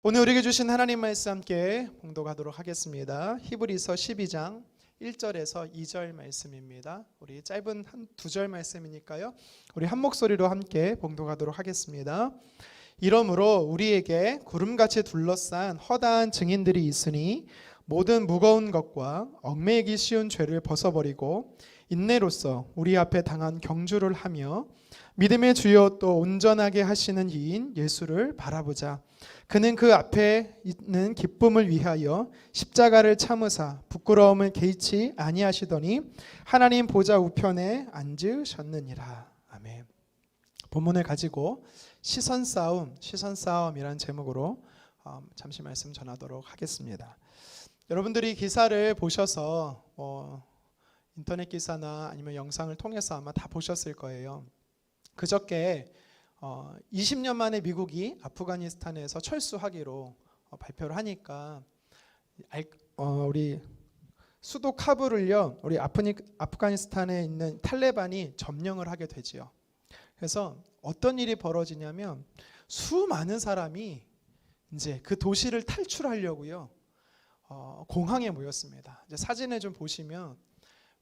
오늘 우리에게 주신 하나님 말씀 함께 봉독하도록 하겠습니다. 히브리서 12장 1절에서 2절 말씀입니다. 우리 짧은 한 두 절 말씀이니까요. 우리 한 목소리로 함께 봉독하도록 하겠습니다. 이러므로 우리에게 구름같이 둘러싼 허다한 증인들이 있으니 모든 무거운 것과 얽매이기 쉬운 죄를 벗어버리고 인내로써 우리 앞에 당한 경주를 하며 믿음의 주요 또 온전하게 하시는 이인 예수를 바라보자. 그는 그 앞에 있는 기쁨을 위하여 십자가를 참으사 부끄러움을 개의치 아니하시더니 하나님 보좌 우편에 앉으셨느니라. 아멘. 본문을 가지고 시선싸움이라는 제목으로 잠시 말씀 전하도록 하겠습니다. 여러분들이 기사를 보셔서 인터넷 기사나 아니면 영상을 통해서 아마 다 보셨을 거예요. 그저께 20년 만에 미국이 아프가니스탄에서 철수하기로 발표를 하니까 우리 수도 카불을요, 우리 아프가니스탄에 있는 탈레반이 점령을 하게 되지요. 그래서 어떤 일이 벌어지냐면 수많은 사람이 이제 그 도시를 탈출하려고요, 공항에 모였습니다. 이제 사진을 좀 보시면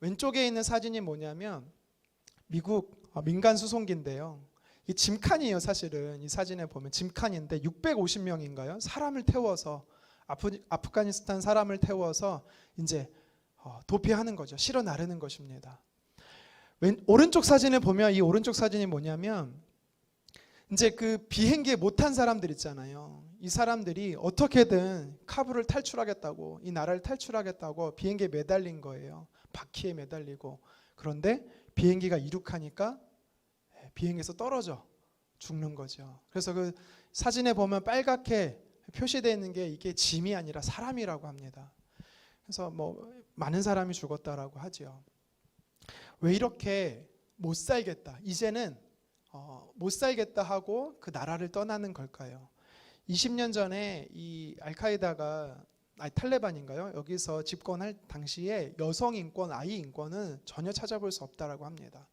왼쪽에 있는 사진이 뭐냐면 미국 민간 수송기인데요. 이 짐칸이에요. 사실은 이 사진에 보면 짐칸인데 650명인가요? 사람을 태워서 아프가니스탄 사람을 태워서 이제 도피하는 거죠. 실어 나르는 것입니다. 오른쪽 사진을 보면 이 오른쪽 사진이 뭐냐면 이제 그 비행기에 못 탄 사람들 있잖아요. 이 사람들이 어떻게든 카불을 탈출하겠다고, 이 나라를 탈출하겠다고 비행기에 매달린 거예요. 바퀴에 매달리고. 그런데 비행기가 이륙하니까 비행기에서 떨어져 죽는 거죠. 그래서 그 사진에 보면 빨갛게 표시되어 있는 게 이게 짐이 아니라 사람이라고 합니다. 그래서 많은 사람이 죽었다라고 하죠. 왜 이렇게 못 살겠다, 이제는 못 살겠다 하고 그 나라를 떠나는 걸까요? 20년 전에 이 알카에다가 탈레반인가요? 여기서 집권할 당시에 여성 인권, 아이 인권은 전혀 찾아볼 수 없다라고 합니다.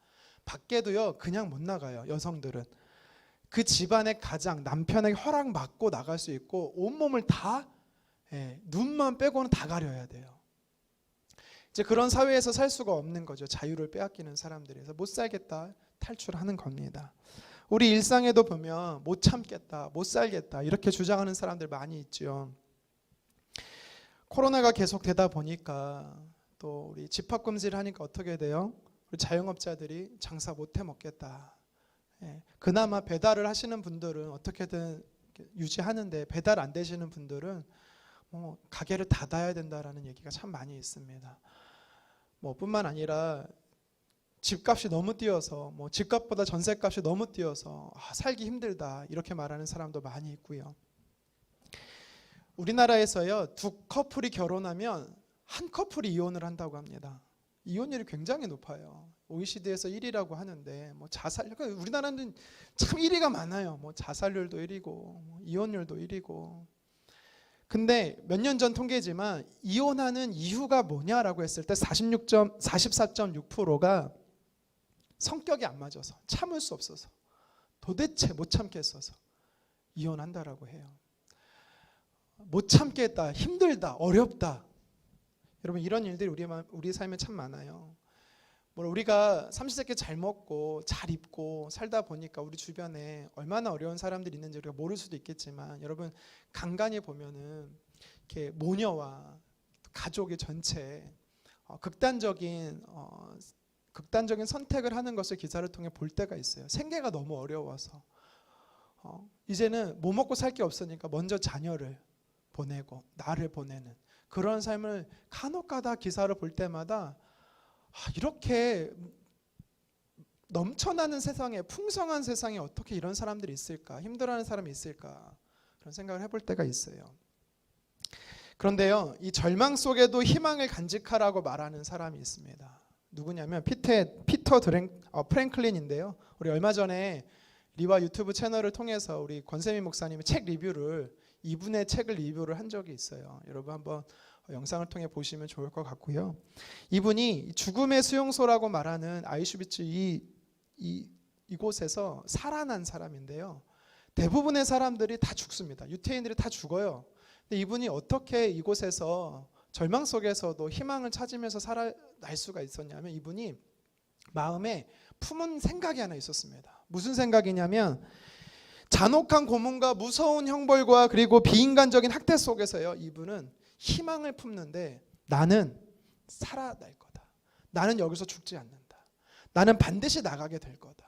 밖에도요 그냥 못 나가요. 여성들은 그 집안의 가장, 남편에게 허락 받고 나갈 수 있고 온몸을 다 눈만 빼고는 다 가려야 돼요. 이제 그런 사회에서 살 수가 없는 거죠. 자유를 빼앗기는 사람들이. 그래서 못 살겠다, 탈출하는 겁니다. 우리 일상에도 보면 못 참겠다, 못 살겠다 이렇게 주장하는 사람들 많이 있죠. 코로나가 계속 되다 보니까 또 우리 집합금지를 하니까 어떻게 돼요? 우리 자영업자들이 장사 못해 먹겠다. 그나마 배달을 하시는 분들은 어떻게든 유지하는데 배달 안 되시는 분들은 가게를 닫아야 된다라는 얘기가 참 많이 있습니다. 뿐만 아니라 집값이 너무 뛰어서 집값보다 전세값이 너무 뛰어서 살기 힘들다 이렇게 말하는 사람도 많이 있고요. 우리나라에서요 두 커플이 결혼하면 한 커플이 이혼을 한다고 합니다. 이혼율이 굉장히 높아요. OECD에서 1위라고 하는데 우리나라는 참 1위가 많아요. 자살률도 1위고 이혼율도 1위고. 근데 몇 년 전 통계지만 이혼하는 이유가 뭐냐라고 했을 때 44.6%가 성격이 안 맞아서, 참을 수 없어서, 도대체 못 참겠어서 이혼한다라고 해요. 못 참겠다, 힘들다, 어렵다. 여러분 이런 일들이 우리 삶에 참 많아요. 우리가 삼시세끼 잘 먹고 잘 입고 살다 보니까 우리 주변에 얼마나 어려운 사람들이 있는지 우리가 모를 수도 있겠지만, 여러분 간간히 보면은 이렇게 모녀와 가족의 전체 극단적인 선택을 하는 것을 기사를 통해 볼 때가 있어요. 생계가 너무 어려워서 이제는 뭐 먹고 살 게 없으니까 먼저 자녀를 보내고 나를 보내는 그런 삶을 간혹가다 기사를 볼 때마다 이렇게 넘쳐나는 세상에, 풍성한 세상에 어떻게 이런 사람들이 있을까, 힘들어하는 사람이 있을까, 그런 생각을 해볼 때가 있어요. 그런데요 이 절망 속에도 희망을 간직하라고 말하는 사람이 있습니다. 누구냐면 피터 프랭클린인데요. 우리 얼마 전에 리와 유튜브 채널을 통해서 우리 권세민 목사님이 책 리뷰를, 이분의 책을 리뷰를 한 적이 있어요. 여러분 한번 영상을 통해 보시면 좋을 것 같고요. 이분이 죽음의 수용소라고 말하는 아이슈비츠 이곳에서 살아난 사람인데요. 대부분의 사람들이 다 죽습니다. 유태인들이 다 죽어요. 근데 이분이 어떻게 이곳에서 절망 속에서도 희망을 찾으면서 살아날 수가 있었냐면, 이분이 마음에 품은 생각이 하나 있었습니다. 무슨 생각이냐면, 잔혹한 고문과 무서운 형벌과 그리고 비인간적인 학대 속에서요, 이분은 희망을 품는데, 나는 살아날 거다. 나는 여기서 죽지 않는다. 나는 반드시 나가게 될 거다.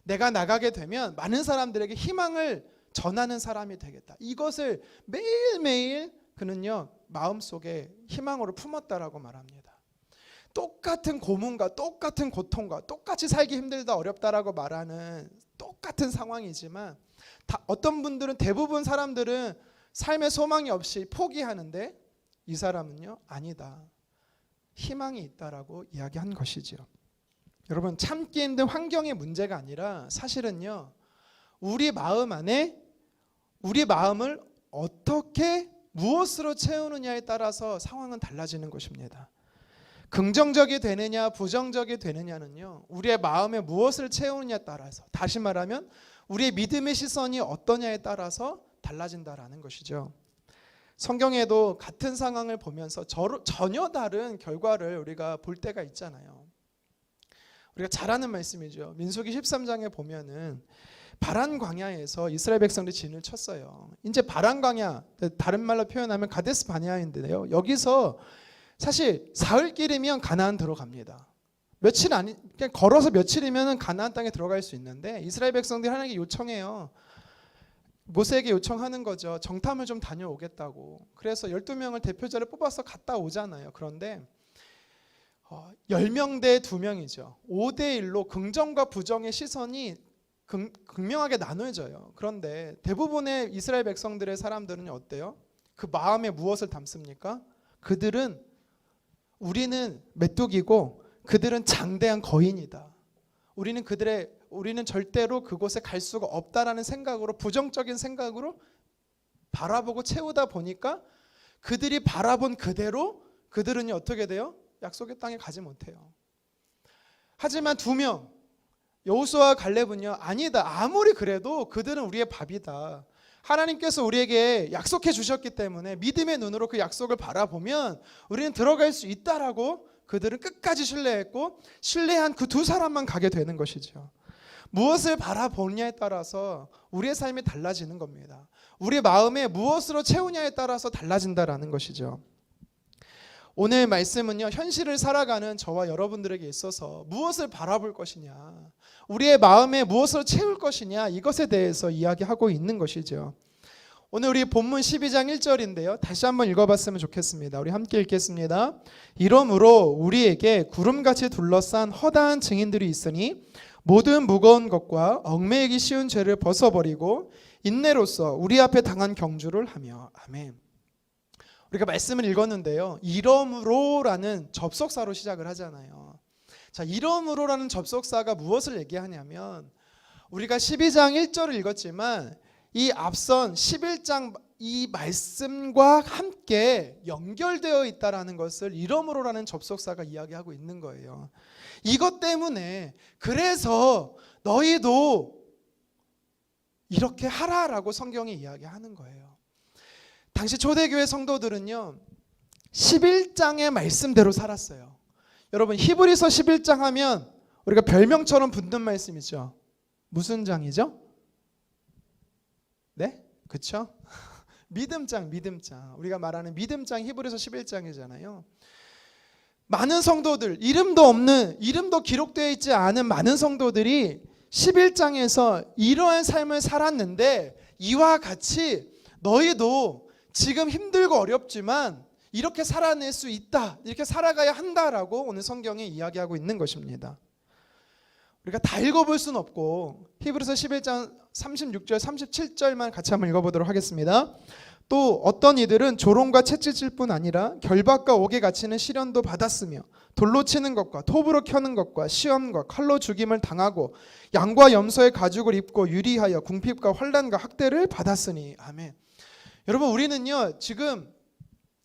내가 나가게 되면 많은 사람들에게 희망을 전하는 사람이 되겠다. 이것을 매일매일 그는요, 마음속에 희망으로 품었다라고 말합니다. 똑같은 고문과 똑같은 고통과 똑같이 살기 힘들다 어렵다라고 말하는 똑같은 상황이지만, 어떤 분들은, 대부분 사람들은 삶의 소망이 없이 포기하는데, 이 사람은요, 아니다, 희망이 있다라고 이야기한 것이죠. 여러분, 참기 힘든 환경의 문제가 아니라 사실은요, 우리 마음 안에, 우리 마음을 어떻게 무엇으로 채우느냐에 따라서 상황은 달라지는 것입니다. 긍정적이 되느냐 부정적이 되느냐는요, 우리의 마음에 무엇을 채우느냐에 따라서, 다시 말하면 우리의 믿음의 시선이 어떠냐에 따라서 달라진다라는 것이죠. 성경에도 같은 상황을 보면서 전혀 다른 결과를 우리가 볼 때가 있잖아요. 우리가 잘 아는 말씀이죠. 민수기 13장에 보면은 바란 광야에서 이스라엘 백성들이 진을 쳤어요. 이제 바란 광야, 다른 말로 표현하면 가데스 바네아인데요, 여기서 사실 사흘길이면 가나안 들어갑니다. 며칠 아니, 그냥 걸어서 며칠이면 가나안 땅에 들어갈 수 있는데, 이스라엘 백성들이 하나님께 요청해요. 모세에게 요청하는 거죠. 정탐을 좀 다녀오겠다고. 그래서 12명을 대표자를 뽑아서 갔다 오잖아요. 그런데 10명 대 2명이죠. 5대 1로 긍정과 부정의 시선이 극명하게 나눠져요. 그런데 대부분의 이스라엘 백성들의 사람들은 어때요? 그 마음에 무엇을 담습니까? 그들은, 우리는 메뚜기고 그들은 장대한 거인이다. 우리는 절대로 그곳에 갈 수가 없다라는 생각으로, 부정적인 생각으로 바라보고 채우다 보니까, 그들이 바라본 그대로 그들은 어떻게 돼요? 약속의 땅에 가지 못해요. 하지만 2명, 여호수아와 갈렙은요, 아니다, 아무리 그래도 그들은 우리의 밥이다. 하나님께서 우리에게 약속해 주셨기 때문에 믿음의 눈으로 그 약속을 바라보면 우리는 들어갈 수 있다라고 그들은 끝까지 신뢰했고, 신뢰한 그 2 사람만 가게 되는 것이죠. 무엇을 바라보느냐에 따라서 우리의 삶이 달라지는 겁니다. 우리 마음에 무엇으로 채우냐에 따라서 달라진다라는 것이죠. 오늘 말씀은요, 현실을 살아가는 저와 여러분들에게 있어서 무엇을 바라볼 것이냐, 우리의 마음에 무엇으로 채울 것이냐, 이것에 대해서 이야기하고 있는 것이죠. 오늘 우리 본문 12장 1절인데요. 다시 한번 읽어봤으면 좋겠습니다. 우리 함께 읽겠습니다. 이러므로 우리에게 구름같이 둘러싼 허다한 증인들이 있으니 모든 무거운 것과 얽매이기 쉬운 죄를 벗어버리고 인내로써 우리 앞에 당한 경주를 하며. 아멘. 우리가 말씀을 읽었는데요, 이러므로라는 접속사로 시작을 하잖아요. 자, 이러므로라는 접속사가 무엇을 얘기하냐면, 우리가 12장 1절을 읽었지만 이 앞선 11장 이 말씀과 함께 연결되어 있다라는 것을 이러므로라는 접속사가 이야기하고 있는 거예요. 이것 때문에, 그래서 너희도 이렇게 하라라고 성경이 이야기하는 거예요. 당시 초대교회 성도들은요, 11장의 말씀대로 살았어요. 여러분, 히브리서 11장 하면 우리가 별명처럼 붙는 말씀이죠. 무슨 장이죠? 네? 그렇죠? 믿음장. 우리가 말하는 믿음장, 히브리서 11장이잖아요. 많은 성도들, 이름도 기록되어 있지 않은 많은 성도들이 11장에서 이러한 삶을 살았는데, 이와 같이 너희도 지금 힘들고 어렵지만 이렇게 살아낼 수 있다, 이렇게 살아가야 한다라고 오늘 성경이 이야기하고 있는 것입니다. 우리가 다 읽어볼 수는 없고 히브리서 11장 36절 37절만 같이 한번 읽어보도록 하겠습니다. 또 어떤 이들은 조롱과 채찍질 뿐 아니라 결박과 옥에 갇히는 시련도 받았으며 돌로 치는 것과 톱으로 켜는 것과 시험과 칼로 죽임을 당하고 양과 염소의 가죽을 입고 유리하여 궁핍과 환난과 학대를 받았으니. 아멘. 여러분, 우리는요 지금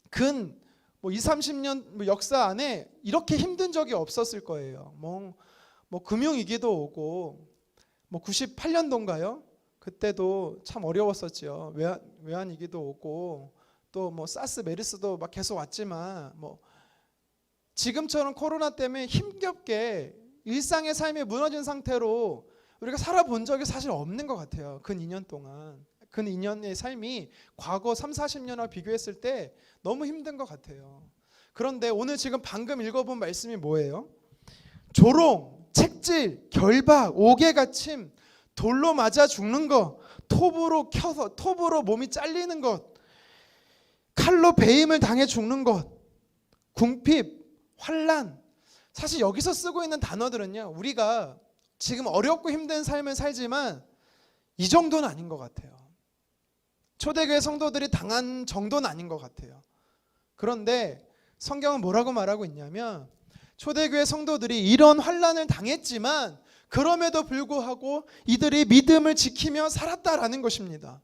근 20-30년 역사 안에 이렇게 힘든 적이 없었을 거예요. 뭐 금융위기도 오고 98년도인가요? 그때도 참 어려웠었죠. 외환위기도 오고 또 뭐 사스 메르스도 막 계속 왔지만 뭐 지금처럼 코로나 때문에 힘겹게 일상의 삶이 무너진 상태로 우리가 살아본 적이 사실 없는 것 같아요. 근 2년 동안. 근 2년의 삶이 과거 3, 40년과 비교했을 때 너무 힘든 것 같아요. 그런데 오늘 지금 방금 읽어본 말씀이 뭐예요? 조롱, 책질, 결박, 옥에갇힘, 돌로 맞아 죽는 것, 톱으로 몸이 잘리는 것, 칼로 배임을 당해 죽는 것, 궁핍, 환난. 사실 여기서 쓰고 있는 단어들은요, 우리가 지금 어렵고 힘든 삶을 살지만 이 정도는 아닌 것 같아요. 초대교회 성도들이 당한 정도는 아닌 것 같아요. 그런데 성경은 뭐라고 말하고 있냐면 초대교회 성도들이 이런 환난을 당했지만 그럼에도 불구하고 이들이 믿음을 지키며 살았다라는 것입니다.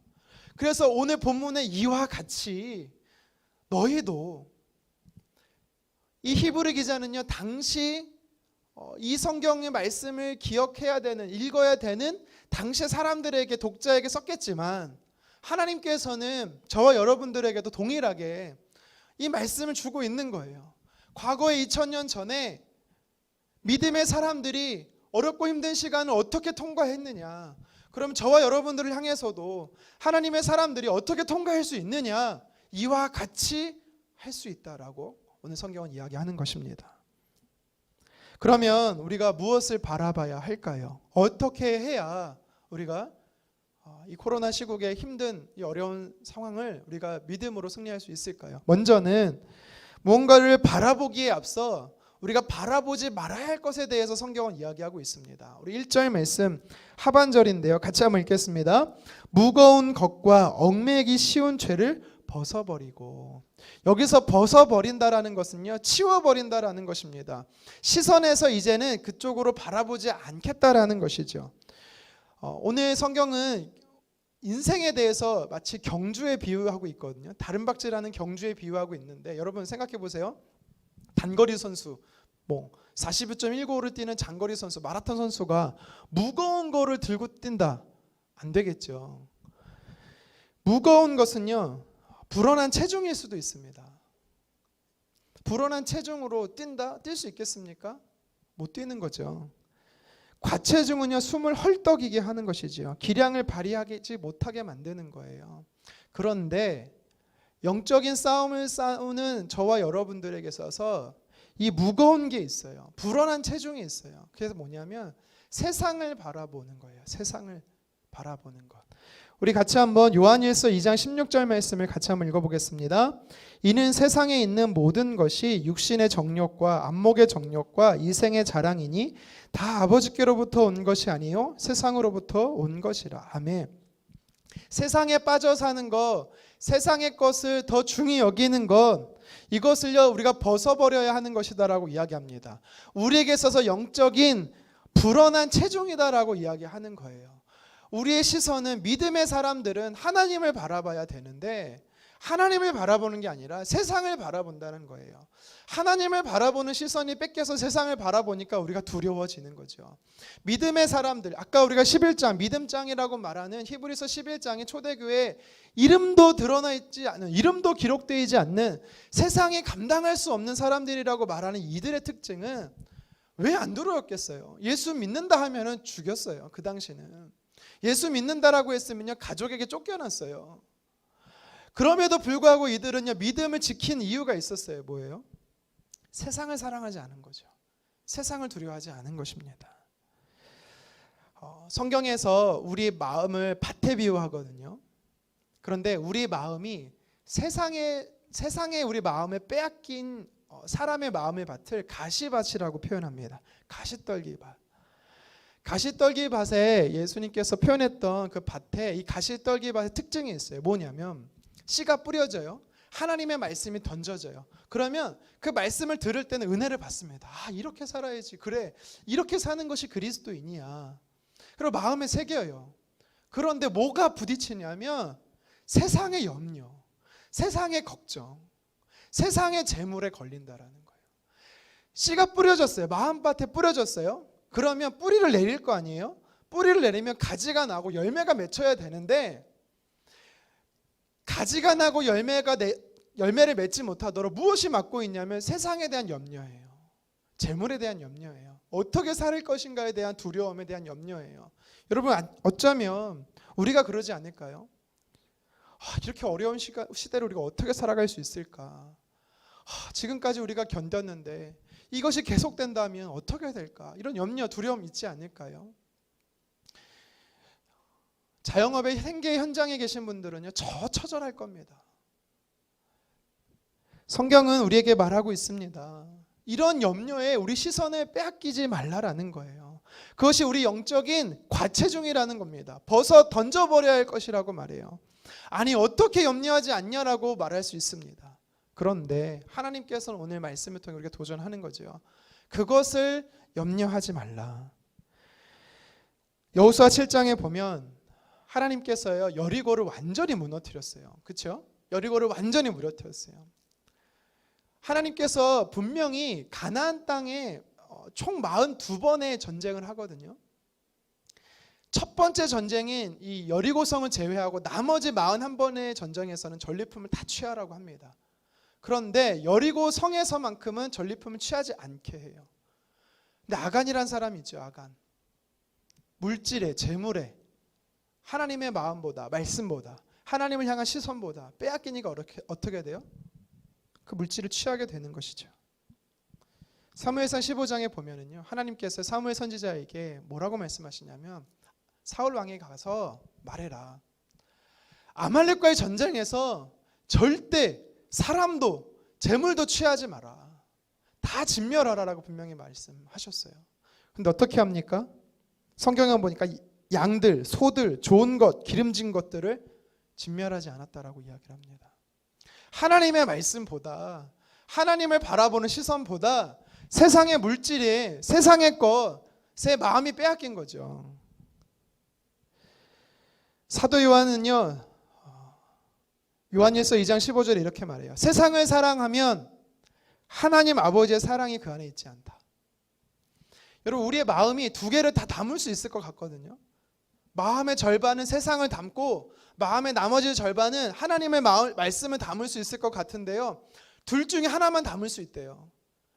그래서 오늘 본문의 이와 같이 너희도, 이 히브리 기자는요, 당시 이 성경의 말씀을 기억해야 되는, 읽어야 되는 당시 사람들에게, 독자에게 썼겠지만 하나님께서는 저와 여러분들에게도 동일하게 이 말씀을 주고 있는 거예요. 과거에 2000년 전에 믿음의 사람들이 어렵고 힘든 시간을 어떻게 통과했느냐, 그럼 저와 여러분들을 향해서도 하나님의 사람들이 어떻게 통과할 수 있느냐, 이와 같이 할 수 있다라고 오늘 성경은 이야기하는 것입니다. 그러면 우리가 무엇을 바라봐야 할까요? 어떻게 해야 우리가 이 코로나 시국의 힘든 이 어려운 상황을 우리가 믿음으로 승리할 수 있을까요? 먼저는 무언가를 바라보기에 앞서 우리가 바라보지 말아야 할 것에 대해서 성경은 이야기하고 있습니다. 우리 1절 말씀 하반절인데요. 같이 한번 읽겠습니다. 무거운 것과 얽매기 쉬운 죄를 벗어버리고. 여기서 벗어버린다라는 것은요, 치워버린다라는 것입니다. 시선에서 이제는 그쪽으로 바라보지 않겠다라는 것이죠. 오늘 성경은 인생에 대해서 마치 경주에 비유하고 있거든요. 다른박질하는 경주에 비유하고 있는데, 여러분 생각해 보세요. 단거리 선수, 42.195를 뛰는 장거리 선수, 마라톤 선수가 무거운 거를 들고 뛴다? 안 되겠죠. 무거운 것은요, 불어난 체중일 수도 있습니다. 불어난 체중으로 뛴다? 뛸 수 있겠습니까? 못 뛰는 거죠. 과체중은요, 숨을 헐떡이게 하는 것이지요. 기량을 발휘하지 못하게 만드는 거예요. 그런데 영적인 싸움을 싸우는 저와 여러분들에게 있어서 이 무거운 게 있어요. 불어난 체중이 있어요. 그래서 뭐냐면 세상을 바라보는 거예요. 세상을 바라보는 것. 우리 같이 한번 요한일서 2장 16절 말씀을 같이 한번 읽어보겠습니다. 이는 세상에 있는 모든 것이 육신의 정욕과 안목의 정욕과 이생의 자랑이니 다 아버지께로부터 온 것이 아니요 세상으로부터 온 것이라. 아멘. 세상에 빠져 사는 것, 세상의 것을 더 중히 여기는 것, 이것을요 우리가 벗어버려야 하는 것이다라고 이야기합니다. 우리에게 있어서 영적인 불어난 체중이다라고 이야기하는 거예요. 우리의 시선은, 믿음의 사람들은 하나님을 바라봐야 되는데 하나님을 바라보는 게 아니라 세상을 바라본다는 거예요. 하나님을 바라보는 시선이 뺏겨서 세상을 바라보니까 우리가 두려워지는 거죠. 믿음의 사람들, 아까 우리가 11장, 믿음장이라고 말하는 히브리서 11장의 초대교회 이름도 드러나 있지 않은, 이름도 기록되어 있지 않는, 세상에 감당할 수 없는 사람들이라고 말하는 이들의 특징은 왜 안 두려웠겠어요? 예수 믿는다 하면은 죽였어요. 그 당시는 예수 믿는다라고 했으면요 가족에게 쫓겨났어요. 그럼에도 불구하고 이들은요 믿음을 지킨 이유가 있었어요. 뭐예요? 세상을 사랑하지 않은 거죠. 세상을 두려워하지 않은 것입니다. 성경에서 우리 마음을 밭에 비유하거든요. 그런데 우리 마음이 세상에 우리 마음을 빼앗긴 사람의 마음의 밭을 가시밭이라고 표현합니다. 가시떨기밭. 가시떨기밭에 예수님께서 표현했던 그 밭에 이 가시떨기밭의 특징이 있어요. 뭐냐면 씨가 뿌려져요. 하나님의 말씀이 던져져요. 그러면 그 말씀을 들을 때는 은혜를 받습니다. 아, 이렇게 살아야지. 그래, 이렇게 사는 것이 그리스도인이야. 그리고 마음에 새겨요. 그런데 뭐가 부딪히냐면 세상의 염려, 세상의 걱정, 세상의 재물에 걸린다라는 거예요. 씨가 뿌려졌어요. 마음밭에 뿌려졌어요. 그러면 뿌리를 내릴 거 아니에요? 뿌리를 내리면 가지가 나고 열매가 맺혀야 되는데 가지가 나고 열매를 맺지 못하도록 무엇이 막고 있냐면 세상에 대한 염려예요. 재물에 대한 염려예요. 어떻게 살 것인가에 대한 두려움에 대한 염려예요. 여러분, 어쩌면 우리가 그러지 않을까요? 이렇게 어려운 시대를 우리가 어떻게 살아갈 수 있을까? 지금까지 우리가 견뎠는데 이것이 계속된다면 어떻게 될까? 이런 염려, 두려움 있지 않을까요? 자영업의 생계 현장에 계신 분들은요, 처절할 겁니다. 성경은 우리에게 말하고 있습니다. 이런 염려에 우리 시선을 빼앗기지 말라라는 거예요. 그것이 우리 영적인 과체중이라는 겁니다. 벗어 던져버려야 할 것이라고 말해요. 아니, 어떻게 염려하지 않냐라고 말할 수 있습니다. 그런데 하나님께서는 오늘 말씀을 통해 우리가 도전하는 거죠. 그것을 염려하지 말라. 여호수아 7장에 보면 하나님께서요, 여리고를 완전히 무너뜨렸어요. 그렇죠? 여리고를 완전히 무너뜨렸어요. 하나님께서 분명히 가나안 땅에 총 42번의 전쟁을 하거든요. 첫 번째 전쟁인 이 여리고성을 제외하고 나머지 41번의 전쟁에서는 전리품을 다 취하라고 합니다. 그런데 여리고 성에서만큼은 전리품을 취하지 않게 해요. 근데 아간이란 사람이 있죠. 아간. 물질에, 재물에, 하나님의 마음보다, 말씀보다, 하나님을 향한 시선보다 빼앗기니까 어떻게 돼요? 그 물질을 취하게 되는 것이죠. 사무엘상 15장에 보면은요, 하나님께서 사무엘 선지자에게 뭐라고 말씀하시냐면, 사울 왕에 가서 말해라. 아말렉과의 전쟁에서 절대 사람도 재물도 취하지 마라. 다 진멸하라라고 분명히 말씀하셨어요. 근데 어떻게 합니까? 성경에 보니까 양들, 소들, 좋은 것, 기름진 것들을 진멸하지 않았다라고 이야기를 합니다. 하나님의 말씀보다, 하나님을 바라보는 시선보다 세상의 물질에, 세상의 것에 마음이 빼앗긴 거죠. 사도 요한은요, 요한일서 2장 15절에 이렇게 말해요. 세상을 사랑하면 하나님 아버지의 사랑이 그 안에 있지 않다. 여러분, 우리의 마음이 두 개를 다 담을 수 있을 것 같거든요. 마음의 절반은 세상을 담고 마음의 나머지 절반은 하나님의 말씀을 담을 수 있을 것 같은데요, 둘 중에 하나만 담을 수 있대요.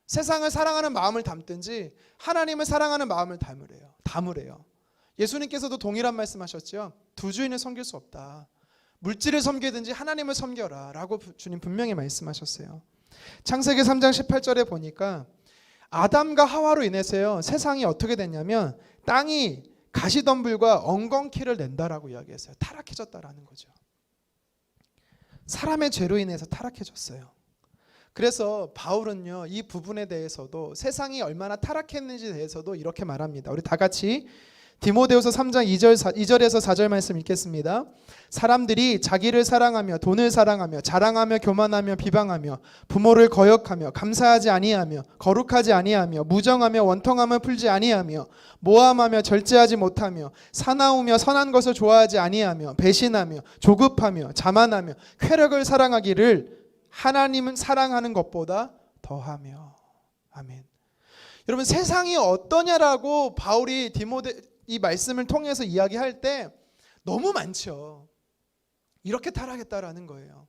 세상을 사랑하는 마음을 담든지 하나님을 사랑하는 마음을 담으래요. 예수님께서도 동일한 말씀하셨죠. 두 주인을 섬길 수 없다. 물질을 섬기든지 하나님을 섬겨라 라고 주님 분명히 말씀하셨어요. 창세기 3장 18절에 보니까 아담과 하와로 인해서요, 세상이 어떻게 됐냐면 땅이 가시덤불과 엉겅퀴를 낸다라고 이야기했어요. 타락해졌다라는 거죠. 사람의 죄로 인해서 타락해졌어요. 그래서 바울은요, 이 부분에 대해서도, 세상이 얼마나 타락했는지에 대해서도 이렇게 말합니다. 우리 다 같이 디모데후서 3장 2절에서 4절 말씀 읽겠습니다. 사람들이 자기를 사랑하며 돈을 사랑하며 자랑하며 교만하며 비방하며 부모를 거역하며 감사하지 아니하며 거룩하지 아니하며 무정하며 원통함을 풀지 아니하며 모함하며 절제하지 못하며 사나우며 선한 것을 좋아하지 아니하며 배신하며 조급하며 자만하며 쾌락을 사랑하기를 하나님은 사랑하는 것보다 더하며. 아멘. 여러분, 세상이 어떠냐라고 바울이 이 말씀을 통해서 이야기할 때 너무 많죠. 이렇게 타락했다라는 거예요.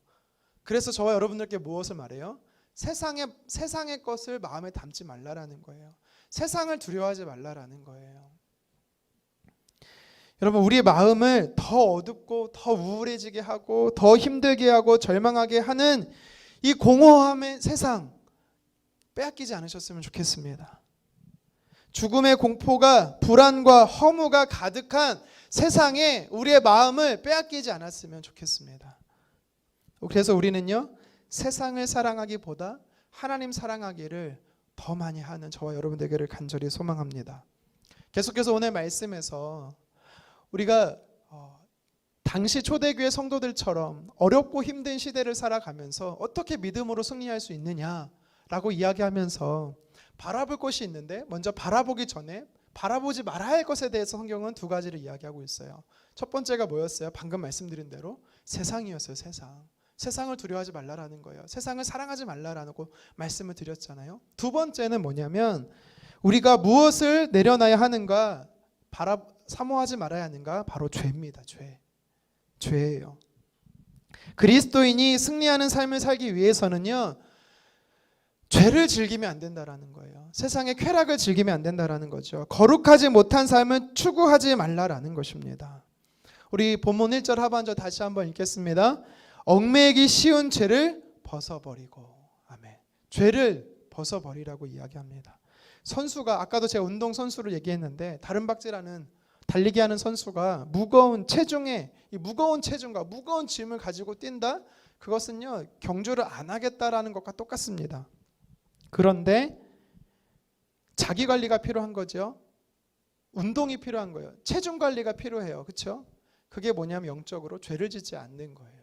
그래서 저와 여러분들께 무엇을 말해요? 세상의 것을 마음에 담지 말라라는 거예요. 세상을 두려워하지 말라라는 거예요. 여러분, 우리의 마음을 더 어둡고 더 우울해지게 하고 더 힘들게 하고 절망하게 하는 이 공허함의 세상 빼앗기지 않으셨으면 좋겠습니다. 죽음의 공포가, 불안과 허무가 가득한 세상에 우리의 마음을 빼앗기지 않았으면 좋겠습니다. 그래서 우리는요, 세상을 사랑하기보다 하나님 사랑하기를 더 많이 하는 저와 여러분 되기를 간절히 소망합니다. 계속해서 오늘 말씀에서 우리가 당시 초대교회 성도들처럼 어렵고 힘든 시대를 살아가면서 어떻게 믿음으로 승리할 수 있느냐라고 이야기하면서 바라볼 것이 있는데, 먼저 바라보기 전에 바라보지 말아야 할 것에 대해서 성경은 두 가지를 이야기하고 있어요. 첫 번째가 뭐였어요? 방금 말씀드린 대로 세상이었어요. 세상을 두려워하지 말라라는 거예요. 세상을 사랑하지 말라라고 말씀을 드렸잖아요. 두 번째는 뭐냐면 우리가 무엇을 내려놔야 하는가 사모하지 말아야 하는가? 바로 죄입니다. 죄예요. 그리스도인이 승리하는 삶을 살기 위해서는요, 죄를 즐기면 안 된다라는 거예요. 세상의 쾌락을 즐기면 안 된다라는 거죠. 거룩하지 못한 삶은 추구하지 말라라는 것입니다. 우리 본문 1절 하반절 다시 한번 읽겠습니다. 얽매이기 쉬운 죄를 벗어버리고. 아멘. 죄를 벗어버리라고 이야기합니다. 선수가, 아까도 제가 운동선수를 얘기했는데, 다른박질하는 달리기 하는 선수가 무거운 체중과 무거운 짐을 가지고 뛴다? 그것은요, 경주를 안 하겠다라는 것과 똑같습니다. 그런데 자기 관리가 필요한 거죠. 운동이 필요한 거예요. 체중 관리가 필요해요. 그렇죠? 그게 뭐냐면 영적으로 죄를 짓지 않는 거예요.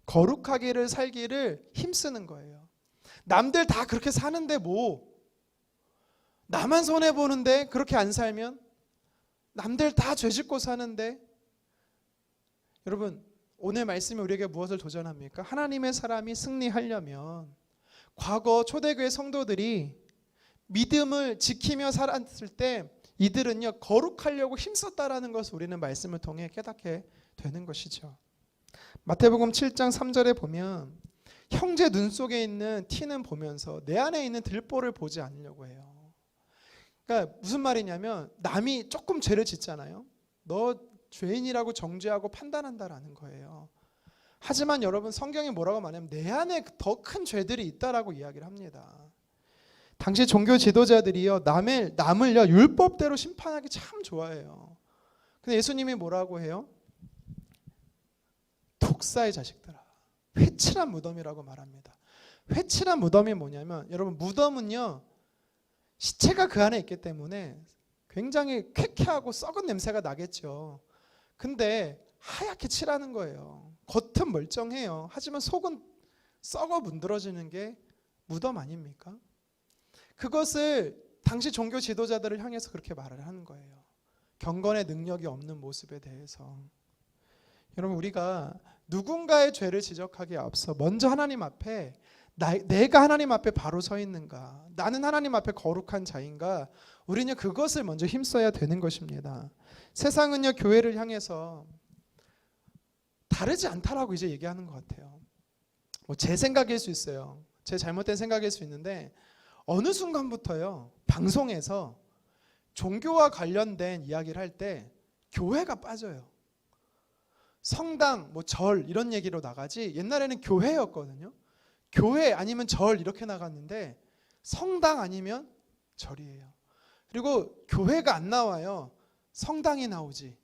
거룩하기를 살기를 힘쓰는 거예요. 남들 다 그렇게 사는데 나만 손해보는데 그렇게 안 살면, 남들 다 죄짓고 사는데. 여러분, 오늘 말씀이 우리에게 무엇을 도전합니까? 하나님의 사람이 승리하려면 과거 초대교회 성도들이 믿음을 지키며 살았을 때 이들은요, 거룩하려고 힘썼다라는 것을 우리는 말씀을 통해 깨닫게 되는 것이죠. 마태복음 7장 3절에 보면 형제 눈 속에 있는 티는 보면서 내 안에 있는 들보를 보지 않으려고 해요. 그러니까 무슨 말이냐면, 남이 조금 죄를 짓잖아요. 너 죄인이라고 정죄하고 판단한다라는 거예요. 하지만 여러분, 성경이 뭐라고 말하냐면 내 안에 더 큰 죄들이 있다라고 이야기를 합니다. 당시 종교 지도자들이요, 남을요 율법대로 심판하기 참 좋아해요. 근데 예수님이 뭐라고 해요? 독사의 자식들아, 회칠한 무덤이라고 말합니다. 회칠한 무덤이 뭐냐면, 여러분, 무덤은요, 시체가 그 안에 있기 때문에 굉장히 쾌쾌하고 썩은 냄새가 나겠죠. 근데 하얗게 칠하는 거예요. 겉은 멀쩡해요. 하지만 속은 썩어 문드러지는 게 무덤 아닙니까? 그것을 당시 종교 지도자들을 향해서 그렇게 말을 하는 거예요. 경건의 능력이 없는 모습에 대해서. 여러분, 우리가 누군가의 죄를 지적하기에 앞서 먼저 하나님 앞에 내가 하나님 앞에 바로 서 있는가, 나는 하나님 앞에 거룩한 자인가, 우리는 그것을 먼저 힘써야 되는 것입니다. 세상은요, 교회를 향해서 다르지 않다라고 이제 얘기하는 것 같아요. 제 생각일 수 있어요. 제 잘못된 생각일 수 있는데, 어느 순간부터요, 방송에서 종교와 관련된 이야기를 할 때 교회가 빠져요. 성당, 절 이런 얘기로 나가지, 옛날에는 교회였거든요. 교회 아니면 절 이렇게 나갔는데 성당 아니면 절이에요. 그리고 교회가 안 나와요. 성당이 나오지.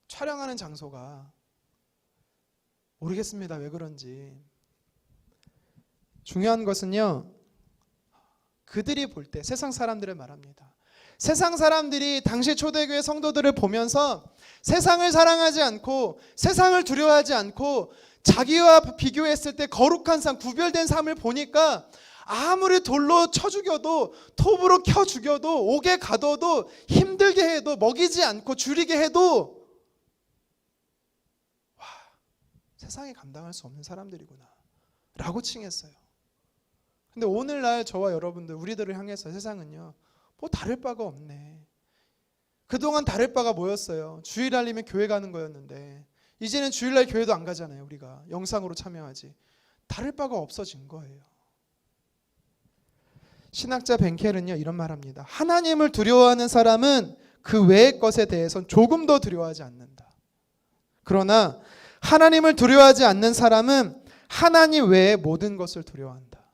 촬영하는 장소가. 모르겠습니다. 왜 그런지. 중요한 것은요, 그들이 볼 때, 세상 사람들을 말합니다. 세상 사람들이 당시 초대교회 성도들을 보면서 세상을 사랑하지 않고 세상을 두려워하지 않고 자기와 비교했을 때 거룩한 삶, 구별된 삶을 보니까 아무리 돌로 쳐 죽여도, 톱으로 켜 죽여도, 옥에 가둬도, 힘들게 해도, 먹이지 않고 줄이게 해도, 와, 세상에 감당할 수 없는 사람들이구나 라고 칭했어요. 근데 오늘날 저와 여러분들, 우리들을 향해서 세상은요, 다를 바가 없네. 그동안 다를 바가 뭐였어요? 주일 알리면 교회 가는 거였는데 이제는 주일날 교회도 안 가잖아요. 우리가 영상으로 참여하지. 다를 바가 없어진 거예요. 신학자 벤켈은요, 이런 말합니다. 하나님을 두려워하는 사람은 그 외의 것에 대해서는 조금 더 두려워하지 않는다. 그러나 하나님을 두려워하지 않는 사람은 하나님 외의 모든 것을 두려워한다.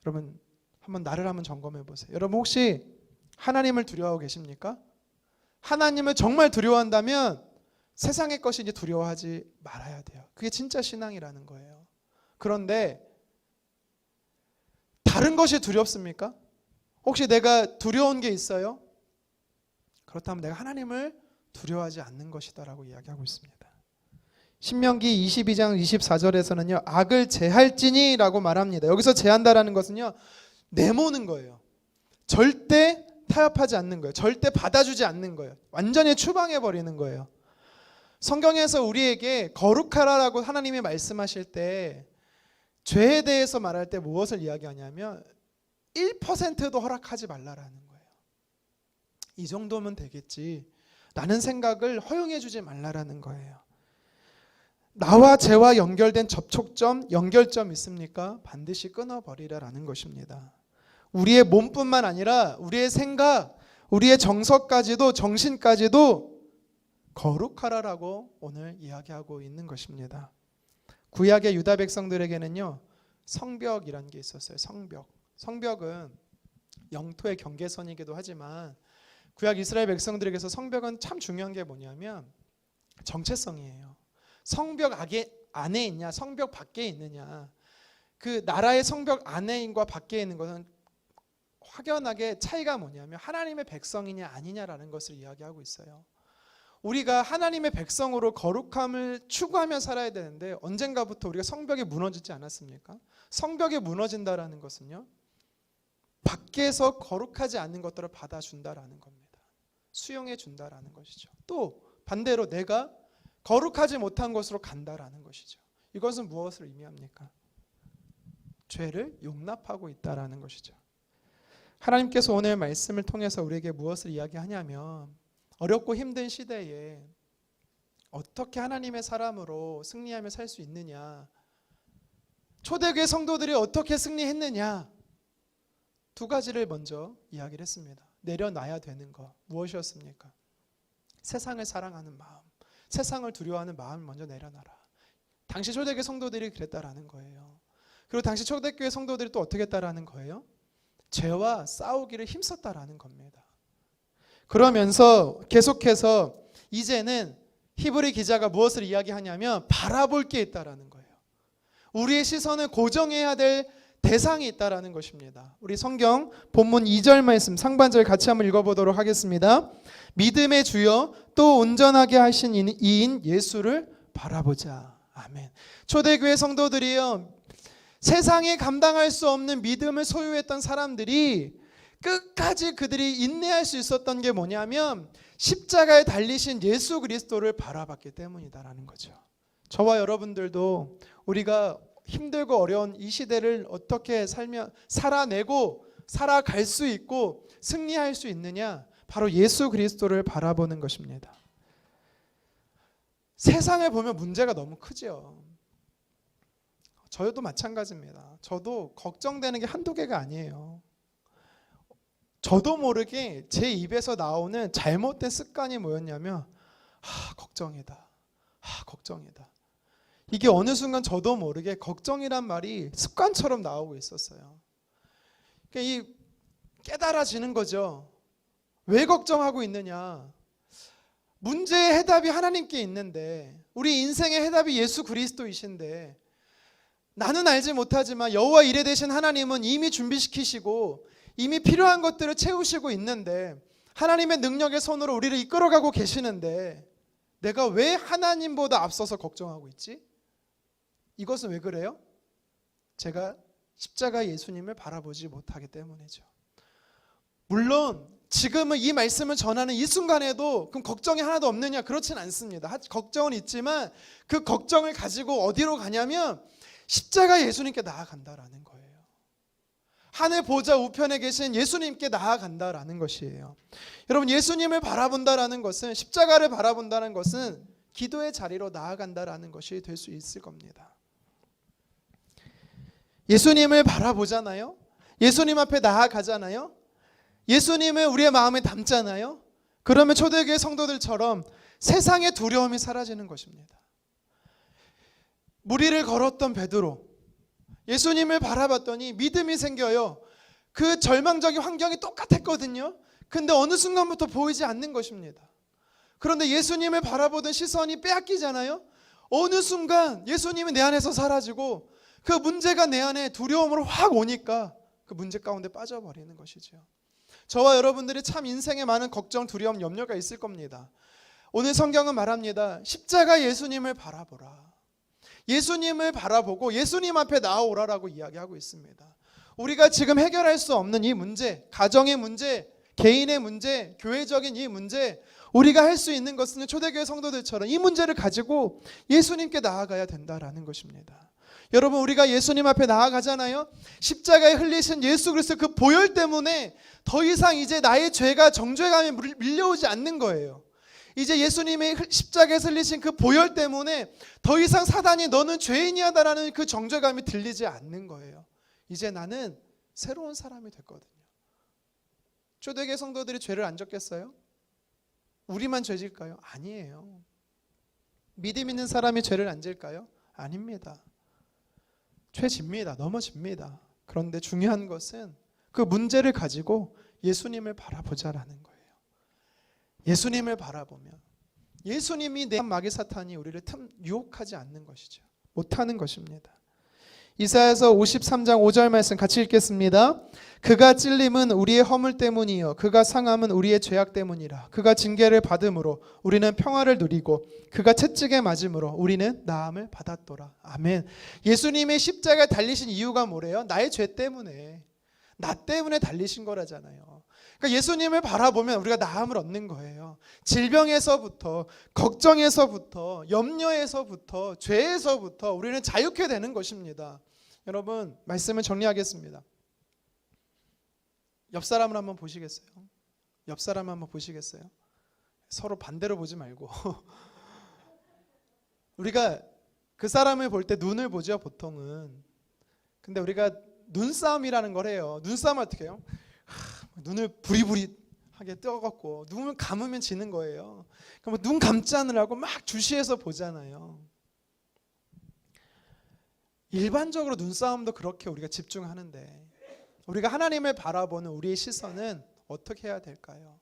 여러분, 나를 한번 점검해 보세요. 여러분, 혹시 하나님을 두려워하고 계십니까? 하나님을 정말 두려워한다면 세상의 것이 이제 두려워하지 말아야 돼요. 그게 진짜 신앙이라는 거예요. 그런데 다른 것이 두렵습니까? 혹시 내가 두려운 게 있어요? 그렇다면 내가 하나님을 두려워하지 않는 것이다라고 이야기하고 있습니다. 신명기 22장 24절에서는요, 악을 제할지니 라고 말합니다. 여기서 제한다라는 것은요, 내모는 거예요. 절대 타협하지 않는 거예요. 절대 받아주지 않는 거예요. 완전히 추방해버리는 거예요. 성경에서 우리에게 거룩하라라고 하나님이 말씀하실 때 죄에 대해서 말할 때 무엇을 이야기하냐면 1%도 허락하지 말라라는 거예요. 이 정도면 되겠지. 라는 생각을 허용해 주지 말라라는 거예요. 나와 죄와 연결된 접촉점, 연결점 있습니까? 반드시 끊어버리라라는 것입니다. 우리의 몸뿐만 아니라 우리의 생각, 우리의 정서까지도, 정신까지도 거룩하라라고 오늘 이야기하고 있는 것입니다. 구약의 유다 백성들에게는요, 성벽이라는 게 있었어요. 성벽은 영토의 경계선이기도 하지만 구약 이스라엘 백성들에게서 성벽은 참 중요한 게 뭐냐면 정체성이에요. 성벽 안에 있냐, 성벽 밖에 있느냐. 그 나라의 성벽 안에인과 밖에 있는 것은 확연하게 차이가 뭐냐면 하나님의 백성이냐 아니냐라는 것을 이야기하고 있어요. 우리가 하나님의 백성으로 거룩함을 추구하며 살아야 되는데 언젠가부터 우리가 성벽이 무너지지 않았습니까? 성벽이 무너진다라는 것은요, 밖에서 거룩하지 않는 것들을 받아준다라는 겁니다. 수용해 준다라는 것이죠. 또 반대로 내가 거룩하지 못한 곳으로 간다라는 것이죠. 이것은 무엇을 의미합니까? 죄를 용납하고 있다라는 것이죠. 하나님께서 오늘 말씀을 통해서 우리에게 무엇을 이야기하냐면 어렵고 힘든 시대에 어떻게 하나님의 사람으로 승리하며 살 수 있느냐, 초대교회 성도들이 어떻게 승리했느냐, 두 가지를 먼저 이야기를 했습니다. 내려놔야 되는 것 무엇이었습니까? 세상을 사랑하는 마음, 세상을 두려워하는 마음을 먼저 내려놔라. 당시 초대교회 성도들이 그랬다라는 거예요. 그리고 당시 초대교회 성도들이 또 어떻게 했다라는 거예요? 죄와 싸우기를 힘썼다라는 겁니다. 그러면서 계속해서 이제는 히브리 기자가 무엇을 이야기하냐면 바라볼 게 있다라는 거예요. 우리의 시선을 고정해야 될 대상이 있다라는 것입니다. 우리 성경 본문 2절 말씀 상반절 같이 한번 읽어보도록 하겠습니다. 믿음의 주여 또 온전하게 하신 이인 예수를 바라보자. 아멘. 초대교회 성도들이요, 세상에 감당할 수 없는 믿음을 소유했던 사람들이 끝까지 그들이 인내할 수 있었던 게 뭐냐면 십자가에 달리신 예수 그리스도를 바라봤기 때문이다라는 거죠. 저와 여러분들도 우리가 힘들고 어려운 이 시대를 어떻게 살아내고 살아갈 수 있고 승리할 수 있느냐, 바로 예수 그리스도를 바라보는 것입니다. 세상을 보면 문제가 너무 크죠. 저도 마찬가지입니다. 저도 걱정되는 게 한두 개가 아니에요. 저도 모르게 제 입에서 나오는 잘못된 습관이 뭐였냐면 걱정이다. 걱정이다. 이게 어느 순간 저도 모르게 걱정이란 말이 습관처럼 나오고 있었어요. 그러니까 깨달아지는 거죠. 왜 걱정하고 있느냐? 문제의 해답이 하나님께 있는데, 우리 인생의 해답이 예수 그리스도이신데, 나는 알지 못하지만 여호와 이레 되신 하나님은 이미 준비시키시고 이미 필요한 것들을 채우시고 있는데, 하나님의 능력의 손으로 우리를 이끌어가고 계시는데 내가 왜 하나님보다 앞서서 걱정하고 있지? 이것은 왜 그래요? 제가 십자가 예수님을 바라보지 못하기 때문이죠. 물론 지금은 이 말씀을 전하는 이 순간에도 그럼 걱정이 하나도 없느냐? 그렇진 않습니다. 걱정은 있지만 그 걱정을 가지고 어디로 가냐면 십자가 예수님께 나아간다라는 거예요. 하늘 보좌 우편에 계신 예수님께 나아간다라는 것이에요. 여러분, 예수님을 바라본다라는 것은, 십자가를 바라본다는 것은 기도의 자리로 나아간다라는 것이 될 수 있을 겁니다. 예수님을 바라보잖아요. 예수님 앞에 나아가잖아요. 예수님을 우리의 마음에 담잖아요. 그러면 초대교회 성도들처럼 세상의 두려움이 사라지는 것입니다. 무리를 걸었던 베드로, 예수님을 바라봤더니 믿음이 생겨요. 그 절망적인 환경이 똑같았거든요. 근데 어느 순간부터 보이지 않는 것입니다. 그런데 예수님을 바라보던 시선이 빼앗기잖아요. 어느 순간 예수님이 내 안에서 사라지고 그 문제가 내 안에 두려움으로 확 오니까 그 문제 가운데 빠져버리는 것이죠. 저와 여러분들이 참 인생에 많은 걱정, 두려움, 염려가 있을 겁니다. 오늘 성경은 말합니다. 십자가 예수님을 바라보라. 예수님을 바라보고 예수님 앞에 나아오라라고 이야기하고 있습니다. 우리가 지금 해결할 수 없는 이 문제, 가정의 문제, 개인의 문제, 교회적인 이 문제, 우리가 할 수 있는 것은 초대교회 성도들처럼 이 문제를 가지고 예수님께 나아가야 된다라는 것입니다. 여러분, 우리가 예수님 앞에 나아가잖아요. 십자가에 흘리신 예수 그리스도 그 보혈 때문에 더 이상 이제 나의 죄가 정죄감에 밀려오지 않는 거예요. 이제 예수님의 십자가에서 흘리신 그 보혈 때문에 더 이상 사단이 너는 죄인이야다라는 그 정죄감이 들리지 않는 거예요. 이제 나는 새로운 사람이 됐거든요. 초대교회 성도들이 죄를 안 졌겠어요? 우리만 죄질까요? 아니에요. 믿음 있는 사람이 죄를 안 질까요? 아닙니다. 죄집니다. 넘어집니다. 그런데 중요한 것은 그 문제를 가지고 예수님을 바라보자라는 거예요. 예수님을 바라보면 예수님이 내 마귀 사탄이 우리를 유혹하지 않는 것이죠. 못하는 것입니다. 이사야서 53장 5절 말씀 같이 읽겠습니다. 그가 찔림은 우리의 허물 때문이요 그가 상함은 우리의 죄악 때문이라. 그가 징계를 받음으로 우리는 평화를 누리고 그가 채찍에 맞음으로 우리는 나음을 받았더라. 아멘. 예수님의 십자가에 달리신 이유가 뭐래요? 나의 죄 때문에, 나 때문에 달리신 거라잖아요. 그러니까 예수님을 바라보면 우리가 나음을 얻는 거예요. 질병에서부터, 걱정에서부터, 염려에서부터, 죄에서부터 우리는 자유케 되는 것입니다. 여러분, 말씀을 정리하겠습니다. 옆 사람을 한번 보시겠어요? 옆 사람을 한번 보시겠어요? 서로 반대로 보지 말고 우리가 그 사람을 볼 때 눈을 보죠, 보통은. 근데 우리가 눈싸움이라는 걸 해요. 눈싸움 어떻게 해요? 눈을 부리부리하게 떠갖고 눈을 감으면 지는 거예요. 그럼 눈 감지 않으라고 막 주시해서 보잖아요. 일반적으로 눈싸움도 그렇게 우리가 집중하는데 우리가 하나님을 바라보는 우리의 시선은 어떻게 해야 될까요?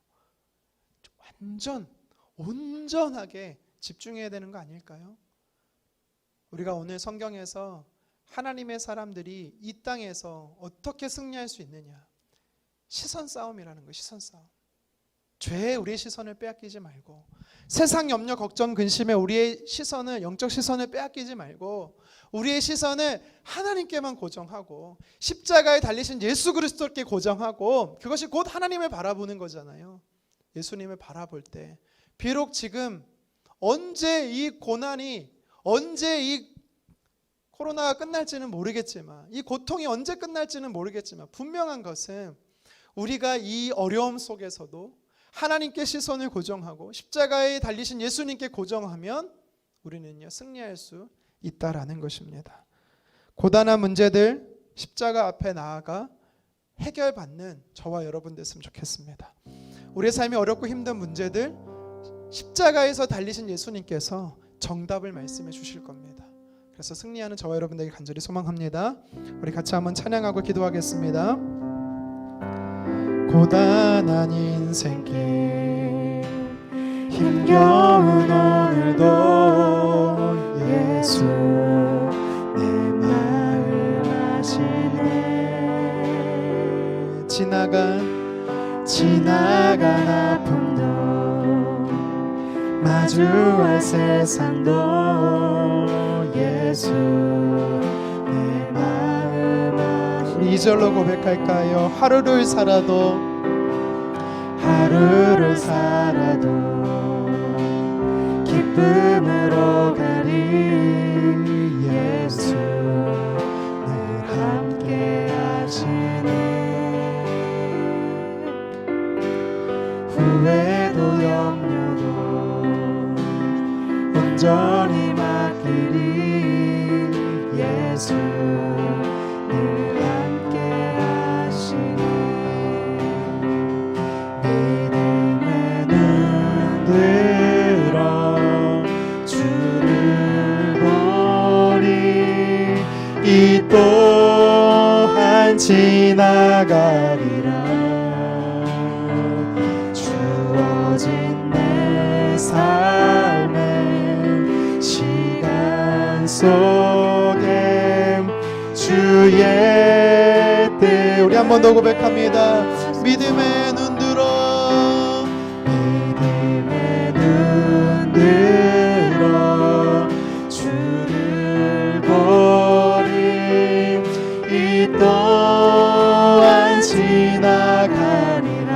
온전하게 집중해야 되는 거 아닐까요? 우리가 오늘 성경에서 하나님의 사람들이 이 땅에서 어떻게 승리할 수 있느냐, 시선 싸움이라는 거예요. 시선 싸움. 죄에 우리의 시선을 빼앗기지 말고, 세상 염려 걱정 근심에 우리의 시선을, 영적 시선을 빼앗기지 말고 우리의 시선을 하나님께만 고정하고 십자가에 달리신 예수 그리스도께 고정하고, 그것이 곧 하나님을 바라보는 거잖아요. 예수님을 바라볼 때 비록 지금 언제 이 고난이, 언제 이 코로나가 끝날지는 모르겠지만, 이 고통이 언제 끝날지는 모르겠지만, 분명한 것은 우리가 이 어려움 속에서도 하나님께 시선을 고정하고 십자가에 달리신 예수님께 고정하면 우리는요, 승리할 수 있다라는 것입니다. 고단한 문제들 십자가 앞에 나아가 해결받는 저와 여러분 됐으면 좋겠습니다. 우리의 삶이 어렵고 힘든 문제들 십자가에서 달리신 예수님께서 정답을 말씀해 주실 겁니다. 그래서 승리하는 저와 여러분에게 간절히 소망합니다. 우리 같이 한번 찬양하고 기도하겠습니다. 고단한 인생길 힘겨운 오늘도 예수 내 마음 아시네. 지나간 아픔도 마주할 세상도 예수 내 마음 아시네. 2절로 고백할까요? 하루를 살아도 기쁨으로 가리 예수 늘 함께 하시네. 후회도 염려도 온전히 맡기리 예수 늘 함께 하시네. 믿음의 눈 들어 주를 보리. 이 또한 지나가리라. 주어진 내 삶의 시간 속에 주의 뜻. 우리 한 번 더 고백합니다. 믿음의 눈 들어 주를 보리. 이 또한 지나가리라.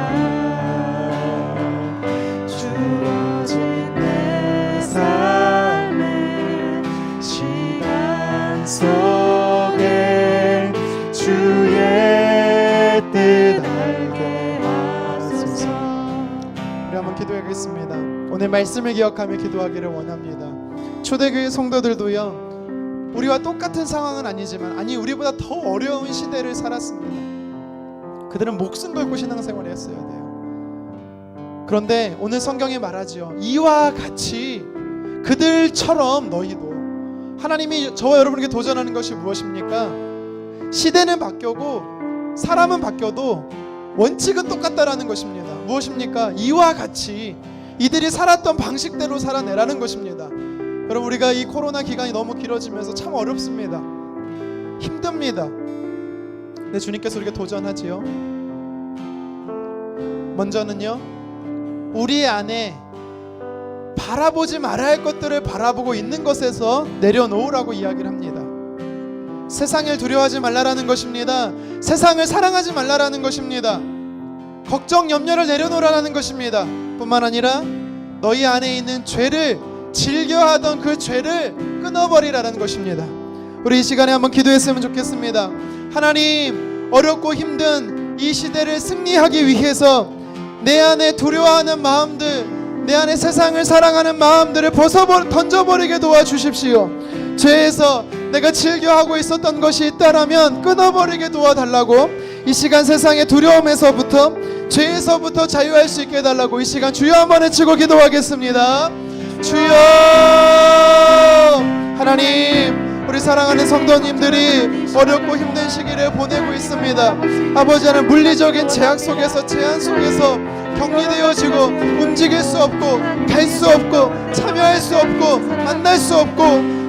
주어진 내 삶의 시간 속에 주의 뜻 알게 하소서. 우리 한번 기도하겠습니다. 오늘 말씀을 기억하며 기도하기를 원합니다. 초대교회 성도들도요, 우리와 똑같은 상황은 아니지만 우리보다 더 어려운 시대를 살았습니다. 그들은 목숨 걸고 신앙생활을 했어야 돼요. 그런데 오늘 성경이 말하지요, 이와 같이 그들처럼 너희도, 하나님이 저와 여러분에게 도전하는 것이 무엇입니까? 시대는 바뀌고 사람은 바뀌어도 원칙은 똑같다라는 것입니다. 무엇입니까? 이와 같이 이들이 살았던 방식대로 살아내라는 것입니다. 여러분, 우리가 이 코로나 기간이 너무 길어지면서 참 어렵습니다. 힘듭니다. 근데 주님께서 우리에게 도전하지요. 먼저는요, 우리 안에 바라보지 말아야 할 것들을 바라보고 있는 것에서 내려놓으라고 이야기를 합니다. 세상을 두려워하지 말라라는 것입니다. 세상을 사랑하지 말라라는 것입니다. 걱정 염려를 내려놓으라는 것입니다. 뿐만 아니라 너희 안에 있는 죄를 즐겨하던 그 죄를 끊어버리라는 것입니다. 우리 이 시간에 한번 기도했으면 좋겠습니다. 하나님, 어렵고 힘든 이 시대를 승리하기 위해서 내 안에 두려워하는 마음들, 내 안에 세상을 사랑하는 마음들을 던져버리게 도와주십시오. 죄에서 내가 즐겨하고 있었던 것이 있다라면 끊어버리게 도와달라고, 이 시간 세상의 두려움에서부터, 죄에서부터 자유할 수 있게 해달라고 이 시간 주여 한번 외치고 기도하겠습니다. 주여. 하나님, 우리 사랑하는 성도님들이 어렵고 힘든 시기를 보내고 있습니다. 아버지 하나님, 물리적인 제약 속에서, 제한 속에서 격리되어지고 움직일 수 없고 갈 수 없고 참여할 수 없고 만날 수 없고,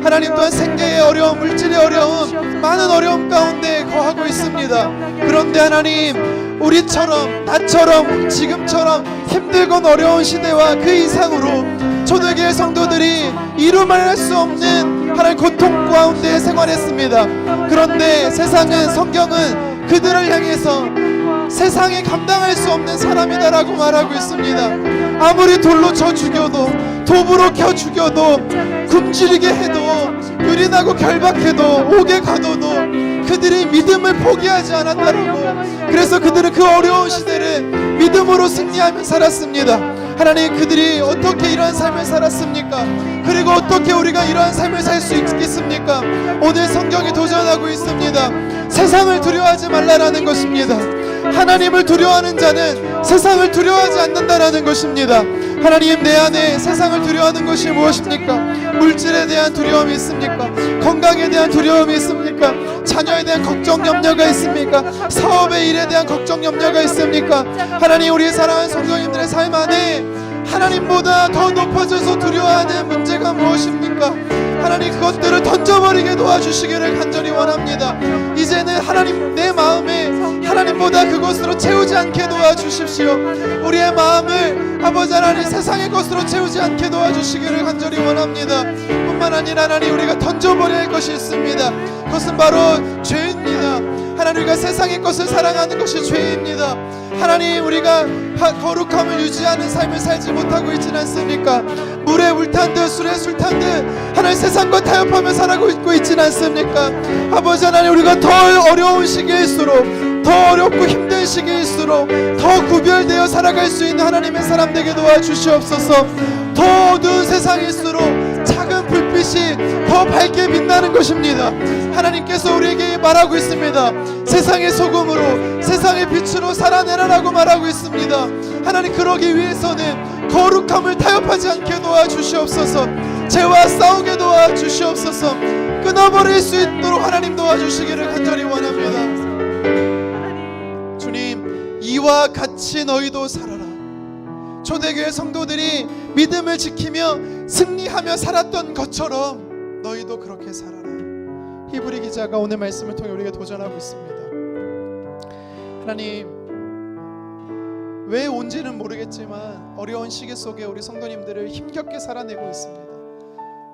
하나님 또한 생계의 어려움, 물질의 어려움, 많은 어려움 가운데 거하고 있습니다. 그런데 하나님, 우리처럼, 나처럼, 지금처럼 힘들고 어려운 시대와 그 이상으로 초대교회 성도들이 이루 말할 수 없는 하나님 고통 가운데 생활했습니다. 그런데 세상은, 성경은 그들을 향해서 세상에 감당할 수 없는 사람이다라고 말하고 있습니다. 아무리 돌로 쳐 죽여도, 도구로 켜 죽여도, 굶주리게 해도, 유린하고 결박해도, 옥에 가둬도 그들이 믿음을 포기하지 않았다라고. 그래서 그들은 그 어려운 시대를 믿음으로 승리하며 살았습니다. 하나님, 그들이 어떻게 이러한 삶을 살았습니까? 그리고 어떻게 우리가 이러한 삶을 살 수 있겠습니까? 오늘 성경이 도전하고 있습니다. 세상을 두려워하지 말라라는 것입니다. 하나님을 두려워하는 자는 세상을 두려워하지 않는다라는 것입니다. 하나님, 내 안에 세상을 두려워하는 것이 무엇입니까? 물질에 대한 두려움이 있습니까? 건강에 대한 두려움이 있습니까? 자녀에 대한 걱정 염려가 있습니까? 사업의 일에 대한 걱정 염려가 있습니까? 하나님, 우리 사랑하는 성도님들의 삶 안에 하나님보다 더 높아져서 두려워하는 문제가 무엇입니까? 하나님, 그것들을 던져버리게 도와주시기를 간절히 원합니다. 이제는 하나님, 내 마음에 하나님보다 그것으로 채우지 않게 도와주십시오. 우리의 마음을 아버지 하나님, 세상의 것으로 채우지 않게 도와주시기를 간절히 원합니다. 뿐만 아니라 하나님, 우리가 던져버려야 할 것이 있습니다. 그것은 바로 죄입니다. 하나님, 우리가 세상의 것을 사랑하는 것이 죄입니다. 하나님, 우리가 거룩함을 유지하는 삶을 살지 못하고 있지는 않습니까? 물에 물탄 듯, 술에 술 탄 듯 하나님, 세상과 타협하며 살아가고 있지는 않습니까? 아버지 하나님, 우리가 더 어려운 시기일수록, 더 어렵고 힘든 시기일수록 더 구별되어 살아갈 수 있는 하나님의 사람 되게 도와주시옵소서. 더 어두운 세상일수록 작은 불빛이 더 밝게 빛나는 것입니다. 하나님께서 우리에게 말하고 있습니다. 세상의 소금으로, 세상의 빛으로 살아내라라고 말하고 있습니다. 하나님, 그러기 위해서는 거룩함을 타협하지 않게 도와주시옵소서. 죄와 싸우게 도와주시옵소서. 끊어버릴 수 있도록 하나님 도와주시기를 간절히 원합니다. 주님, 이와 같이 너희도 살아라. 초대교회 성도들이 믿음을 지키며 승리하며 살았던 것처럼 너희도 그렇게 살아라. 히브리 기자가 오늘 말씀을 통해 우리에게 도전하고 있습니다. 하나님, 왜 온지는 모르겠지만 어려운 시기 속에 우리 성도님들을 힘겹게 살아내고 있습니다.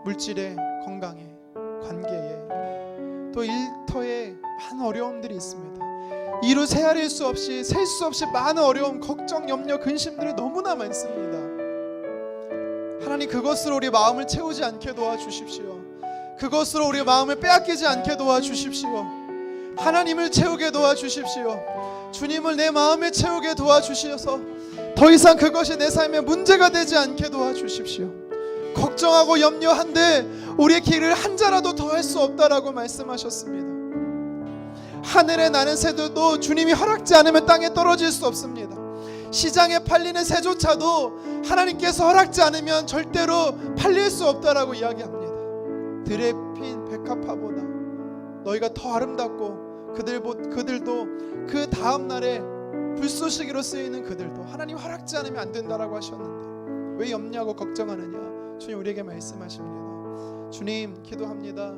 물질에, 건강에, 관계에, 또 일터에 많은 어려움들이 있습니다. 이루 헤아릴 수 없이, 셀 수 없이 많은 어려움, 걱정, 염려, 근심들이 너무나 많습니다. 하나님, 그것으로 우리 마음을 채우지 않게 도와주십시오. 그것으로 우리 마음을 빼앗기지 않게 도와주십시오. 하나님을 채우게 도와주십시오. 주님을 내 마음에 채우게 도와주셔서 더 더 이상 그것이 내 삶의 문제가 되지 않게 도와주십시오. 걱정하고 염려한데 우리의 길을 한 자라도 더 할 수 없다라고 말씀하셨습니다. 하늘에 나는 새들도 주님이 허락지 않으면 땅에 떨어질 수 없습니다. 시장에 팔리는 새조차도 하나님께서 허락지 않으면 절대로 팔릴 수 없다라고 이야기합니다. 들에 핀 백합화보다 너희가 더 아름답고 그들도 그 다음 날에 불쏘시개로 쓰이는 그들도 하나님 허락지 않으면 안 된다라고 하셨는데 왜 염려하고 걱정하느냐? 주님 우리에게 말씀하십니다. 주님 기도합니다.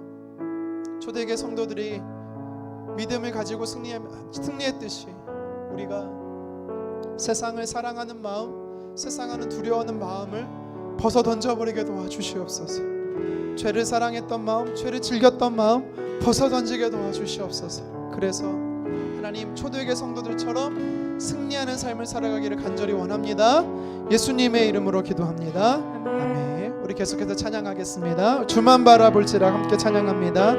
초대교회 성도들이 믿음을 가지고 승리했듯이 우리가 세상을 사랑하는 마음, 세상하는 두려워하는 마음을 벗어 던져버리게 도와주시옵소서. 죄를 사랑했던 마음, 죄를 즐겼던 마음 벗어 던지게 도와주시옵소서. 그래서 하나님 초대교회 성도들처럼 승리하는 삶을 살아가기를 간절히 원합니다. 예수님의 이름으로 기도합니다. 아멘. 우리 계속해서 찬양하겠습니다. 주만 바라볼지라 함께 찬양합니다.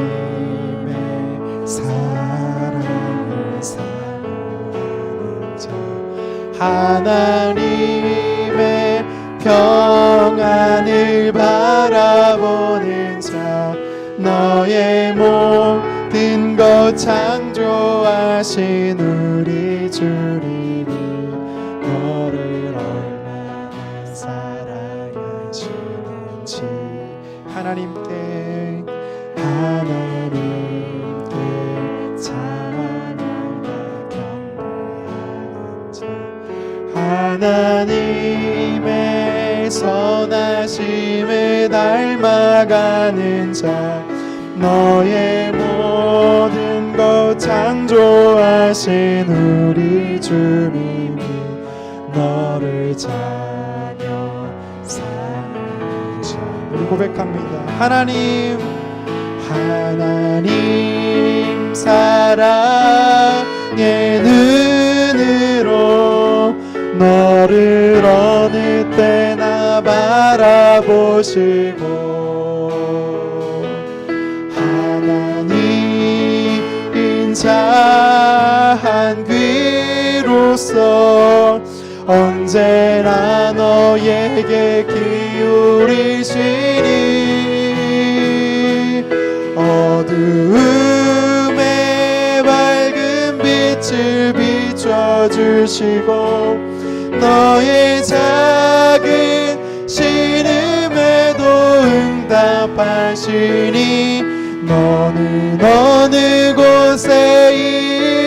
하나님의 사랑을 사모하는 자, 하나님의 평안을 바라보는 자, 너의 모든 것 창조하신 우리 주님이 너를 얼마나 사랑하시는지 하나님께 찬양과 경배하는 자, 하나님의 선하심을 닮아가는 자, 너의 모든 것 창조하신 우리 주님이 너를 자녀 삼으셔. 우리 고백합니다. 하나님 사랑의 눈으로 너를 어느 때나 바라보시고 인자한 귀로서 언제나 너에게 기울이시니 어두움에 밝은 빛을 비춰주시고 너의 작은 신음에도 응답하시니 너는 어느 곳에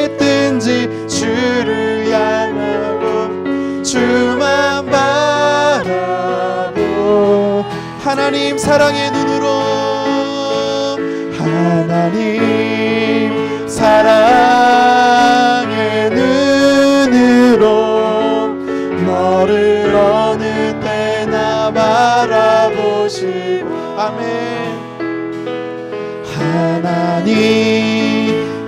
있든지 주를 향하고 주만 바라보 하나님 사랑의 눈으로 하나님 사랑의 눈으로 너를 어느 때나 바라보시고 아멘. 하나님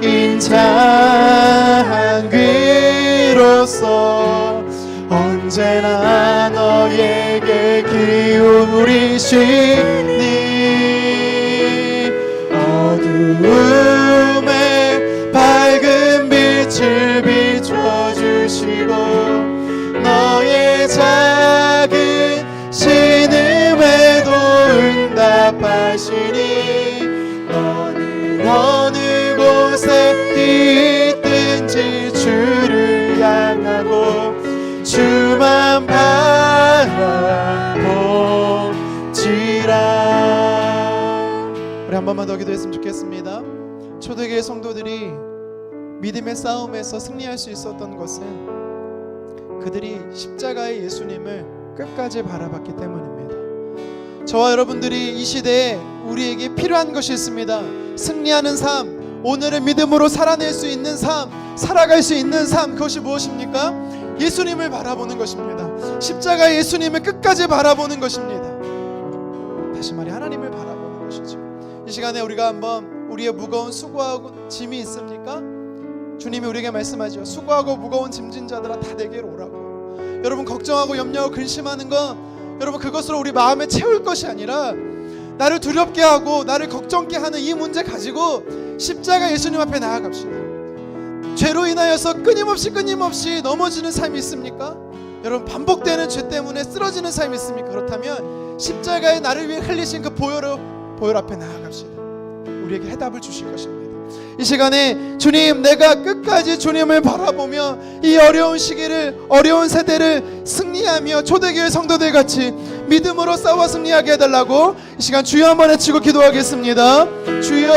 인자한 귀로서 언제나 너에게 기울이시니 어두움에 밝은 빛을 비춰주시고 너의 작은 신음에도 응답하시니 어느 곳에 있든지 주를 향하고 주만 바라보지라. 우리 한 번만 더 기도했으면 좋겠습니다. 초대교회 성도들이 믿음의 싸움에서 승리할 수 있었던 것은 그들이 십자가의 예수님을 끝까지 바라봤기 때문입니다. 저와 여러분들이 이 시대에 우리에게 필요한 것이 있습니다. 승리하는 삶, 오늘을 믿음으로 살아낼 수 있는 삶, 살아갈 수 있는 삶, 그것이 무엇입니까? 예수님을 바라보는 것입니다. 십자가의 예수님을 끝까지 바라보는 것입니다. 다시 말해 하나님을 바라보는 것이죠. 이 시간에 우리가 한번 우리의 무거운 수고하고 짐이 있습니까? 주님이 우리에게 말씀하죠. 수고하고 무거운 짐진 자들아 다 내게로 오라고. 여러분 걱정하고 염려하고 근심하는 건 여러분 그것으로 우리 마음에 채울 것이 아니라 나를 두렵게 하고 나를 걱정케 하는 이 문제 가지고 십자가 예수님 앞에 나아갑시다. 죄로 인하여서 끊임없이 넘어지는 삶이 있습니까? 여러분, 반복되는 죄 때문에 쓰러지는 삶이 있습니까? 그렇다면 십자가에 나를 위해 흘리신 그 보혈 앞에 나아갑시다. 우리에게 해답을 주실 것입니다. 이 시간에 주님, 내가 끝까지 주님을 바라보며 이 어려운 시기를, 어려운 세대를 승리하며 초대교회 성도들 같이 믿음으로 싸워 승리하게 해달라고 이 시간 주여 한번 외치고 기도하겠습니다. 주여.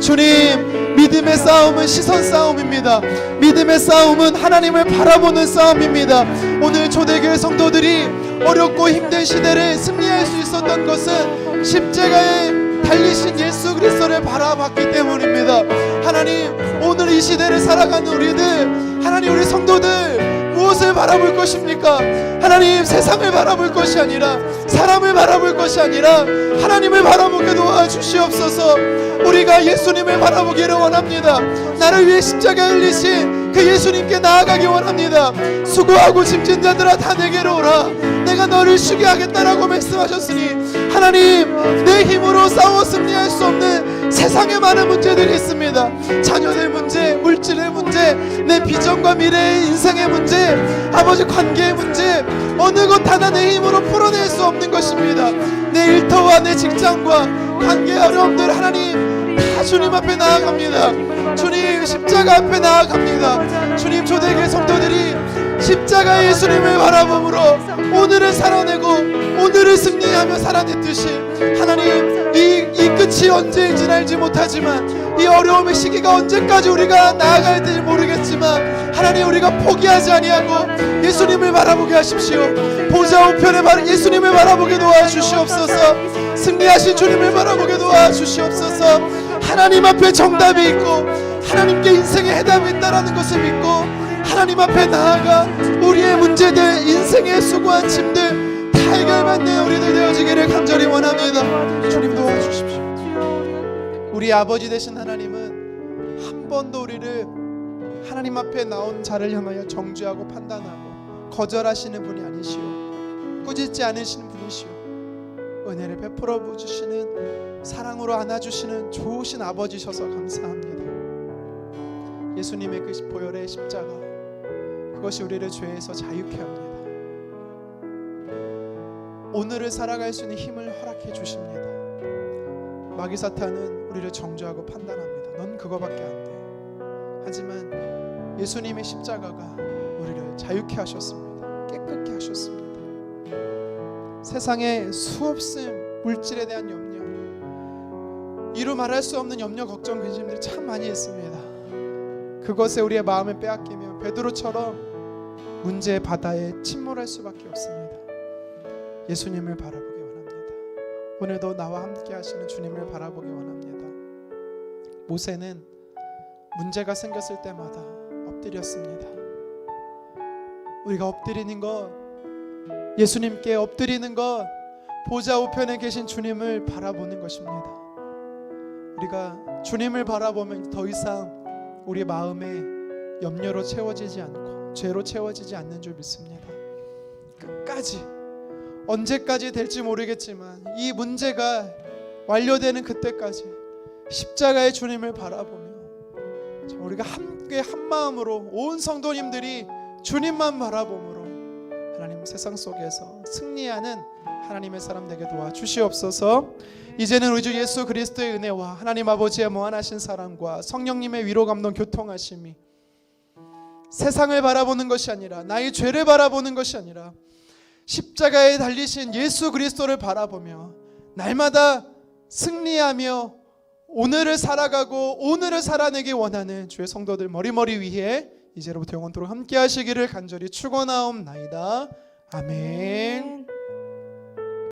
주님, 믿음의 싸움은 시선 싸움입니다. 믿음의 싸움은 하나님을 바라보는 싸움입니다. 오늘 초대교회 성도들이 어렵고 힘든 시대를 승리할 수 있었던 것은 십자가에 달리신 예수 그리스도를 바라봤기 때문입니다. 하나님, 오늘 이 시대를 살아가는 우리들, 하나님, 우리 성도들 무엇을 바라볼 것입니까? 하나님, 세상을 바라볼 것이 아니라, 사람을 바라볼 것이 아니라 하나님을 바라보게 도와주시옵소서. 우리가 예수님을 바라보기를 원합니다. 나를 위해 십자가 흘리신 그 예수님께 나아가기 원합니다. 수고하고 짐진 자들아 다 내게로 오라. 내가 너를 쉬게 하겠다라고 말씀하셨으니, 하나님, 내 힘으로 싸워 승리할 수 없는 세상에 많은 문제들이 있습니다. 자녀들 문제, 물질의 문제, 내 비전과 미래의 인생의 문제, 아버지 관계의 문제, 어느 것 하나 내 힘으로 풀어낼 수 없는 것입니다. 내 일터와 내 직장과 관계의 어려움들, 하나님, 다 주님 앞에 나아갑니다. 주님, 십자가 앞에 나아갑니다. 주님, 초대교회 성도들이 십자가 예수님을 바라봄으로 오늘을 살아내고 오늘을 승리하며 살아냈듯이, 하나님, 이 끝이 언제인지 알지 못하지만, 이 어려움의 시기가 언제까지 우리가 나아가야 될지 모르겠지만, 하나님, 우리가 포기하지 아니하고 예수님을 바라보게 하십시오. 보좌 우편에 예수님을 바라보게 도와주시옵소서. 승리하신 주님을 바라보게 도와주시옵소서. 하나님 앞에 정답이 있고 하나님께 인생의 해답이 있다라는 것을 믿고 하나님 앞에 나아가 우리의 문제들, 인생의 수고한 짐들 다 해결받는 우리들 되어지기를 간절히 원합니다. 주님, 도와주십시오. 우리 아버지 되신 하나님은 한 번도 우리를 하나님 앞에 나온 자를 향하여 정죄하고 판단하고 거절하시는 분이 아니시오. 꾸짖지 않으시는 분이시오. 은혜를 베풀어 주시는, 사랑으로 안아주시는 좋으신 아버지셔서 감사합니다. 예수님의 그 보혈의 십자가, 그것이 우리를 죄에서 자유케 합니다. 오늘을 살아갈 수 있는 힘을 허락해 주십니다. 마귀 사탄은 우리를 정죄하고 판단합니다. 넌 그거밖에 안 돼. 하지만 예수님의 십자가가 우리를 자유케 하셨습니다. 깨끗게 하셨습니다. 세상에 수없은 물질에 대한 염려, 이루 말할 수 없는 염려, 걱정, 근심들이 참 많이 있습니다. 그것에 우리의 마음을 빼앗기며 베드로처럼 문제의 바다에 침몰할 수밖에 없습니다. 예수님을 바라보기 원합니다. 오늘도 나와 함께 하시는 주님을 바라보기 원합니다. 모세는 문제가 생겼을 때마다 엎드렸습니다. 우리가 엎드리는 것, 예수님께 엎드리는 것, 보좌 우편에 계신 주님을 바라보는 것입니다. 우리가 주님을 바라보면 더 이상 우리 마음에 염려로 채워지지 않고 죄로 채워지지 않는 줄 믿습니다. 끝까지, 언제까지 될지 모르겠지만 이 문제가 완료되는 그때까지 십자가의 주님을 바라보며 우리가 함께 한 마음으로 온 성도님들이 주님만 바라봄으로 하나님, 세상 속에서 승리하는 하나님의 사람 되게 도와주시옵소서. 이제는 우리 주 예수 그리스도의 은혜와 하나님 아버지의 무한하신 사랑과 성령님의 위로 감동 교통하심이 세상을 바라보는 것이 아니라, 나의 죄를 바라보는 것이 아니라 십자가에 달리신 예수 그리스도를 바라보며 날마다 승리하며 오늘을 살아가고 오늘을 살아내기 원하는 주의 성도들 머리머리 위에 이제로부터 영원토록 함께 하시기를 간절히 축원하옵나이다. 아멘.